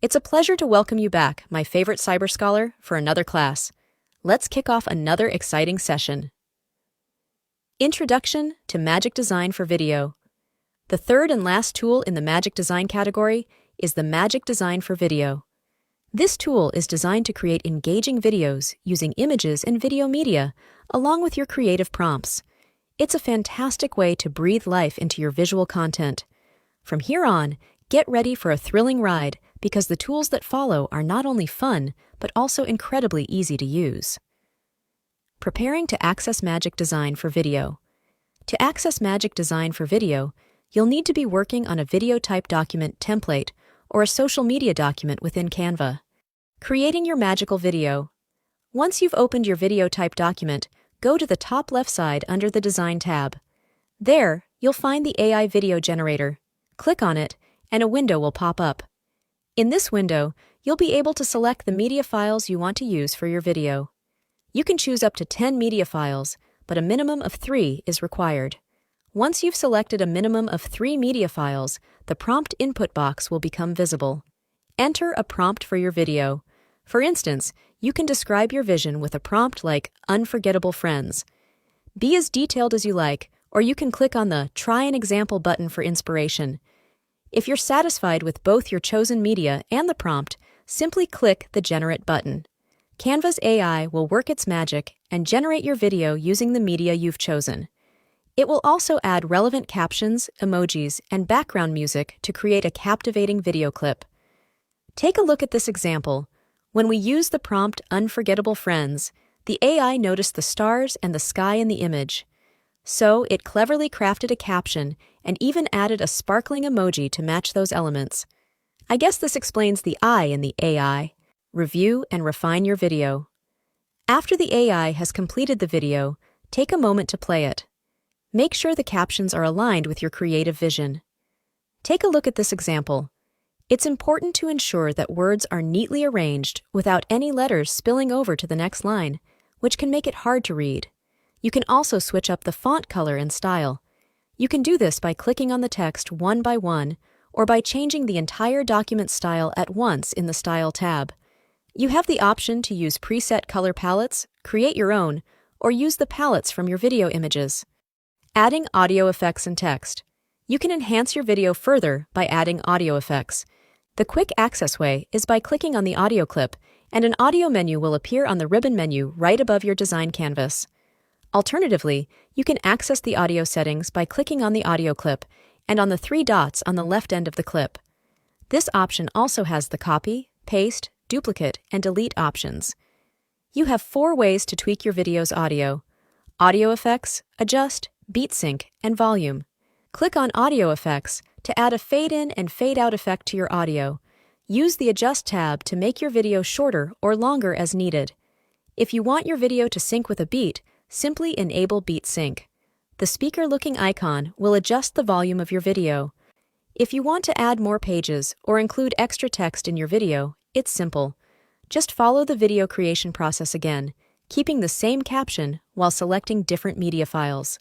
It's a pleasure to welcome you back, my favorite cyber scholar, for another class. Let's kick off another exciting session. Introduction to Magic Design for Video. The third and last tool in the Magic Design category is the Magic Design for Video. This tool is designed to create engaging videos using images and video media, along with your creative prompts. It's a fantastic way to breathe life into your visual content. From here on, get ready for a thrilling ride because the tools that follow are not only fun, but also incredibly easy to use. Preparing to access Magic Design for Video. To access Magic Design for Video, you'll need to be working on a video type document template or a social media document within Canva. Creating your magical video. Once you've opened your video type document, go to the top left side under the Design tab. There, you'll find the AI video generator. Click on it, and a window will pop up. In this window, you'll be able to select the media files you want to use for your video. You can choose up to 10 media files, but a minimum of 3 is required. Once you've selected a minimum of 3 media files, the prompt input box will become visible. Enter a prompt for your video. For instance, you can describe your vision with a prompt like Unforgettable Friends. Be as detailed as you like, or you can click on the Try an Example button for inspiration. If you're satisfied with both your chosen media and the prompt, simply click the Generate button. Canva's AI will work its magic and generate your video using the media you've chosen. It will also add relevant captions, emojis, and background music to create a captivating video clip. Take a look at this example. When we use the prompt Unforgettable Friends, the AI noticed the stars and the sky in the image. So it cleverly crafted a caption and even added a sparkling emoji to match those elements. I guess this explains the I in the AI. Review and refine your video. After the AI has completed the video, take a moment to play it. Make sure the captions are aligned with your creative vision. Take a look at this example. It's important to ensure that words are neatly arranged without any letters spilling over to the next line, which can make it hard to read. You can also switch up the font color and style. You can do this by clicking on the text one by one or by changing the entire document style at once in the Style tab. You have the option to use preset color palettes, create your own, or use the palettes from your video images. Adding audio effects and text. You can enhance your video further by adding audio effects. The quick access way is by clicking on the audio clip, and an audio menu will appear on the ribbon menu right above your design canvas. Alternatively, you can access the audio settings by clicking on the audio clip and on the 3 dots on the left end of the clip. This option also has the copy, paste, duplicate, and delete options. You have 4 ways to tweak your video's audio: audio effects, adjust, beat sync, and volume. Click on Audio Effects to add a fade-in and fade-out effect to your audio. Use the Adjust tab to make your video shorter or longer as needed. If you want your video to sync with a beat, simply enable Beat Sync. The speaker-looking icon will adjust the volume of your video. If you want to add more pages or include extra text in your video, it's simple. Just follow the video creation process again, keeping the same caption while selecting different media files.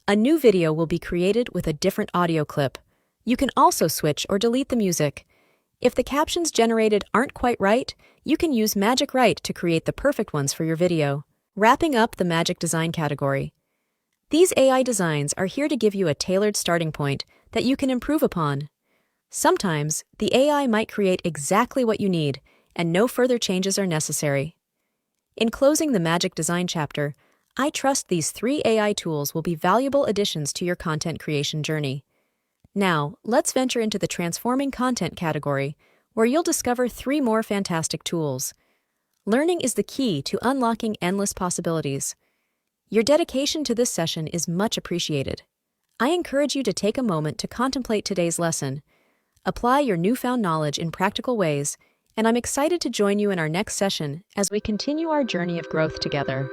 A new video will be created with a different audio clip. You can also switch or delete the music. If the captions generated aren't quite right, you can use Magic Write to create the perfect ones for your video. Wrapping up the Magic Design category. These AI designs are here to give you a tailored starting point that you can improve upon. Sometimes, the AI might create exactly what you need, and no further changes are necessary. In closing the Magic Design chapter, I trust these 3 AI tools will be valuable additions to your content creation journey. Now, let's venture into the Transforming Content category, where you'll discover 3 more fantastic tools. Learning is the key to unlocking endless possibilities. Your dedication to this session is much appreciated. I encourage you to take a moment to contemplate today's lesson. Apply your newfound knowledge in practical ways, and I'm excited to join you in our next session as we continue our journey of growth together.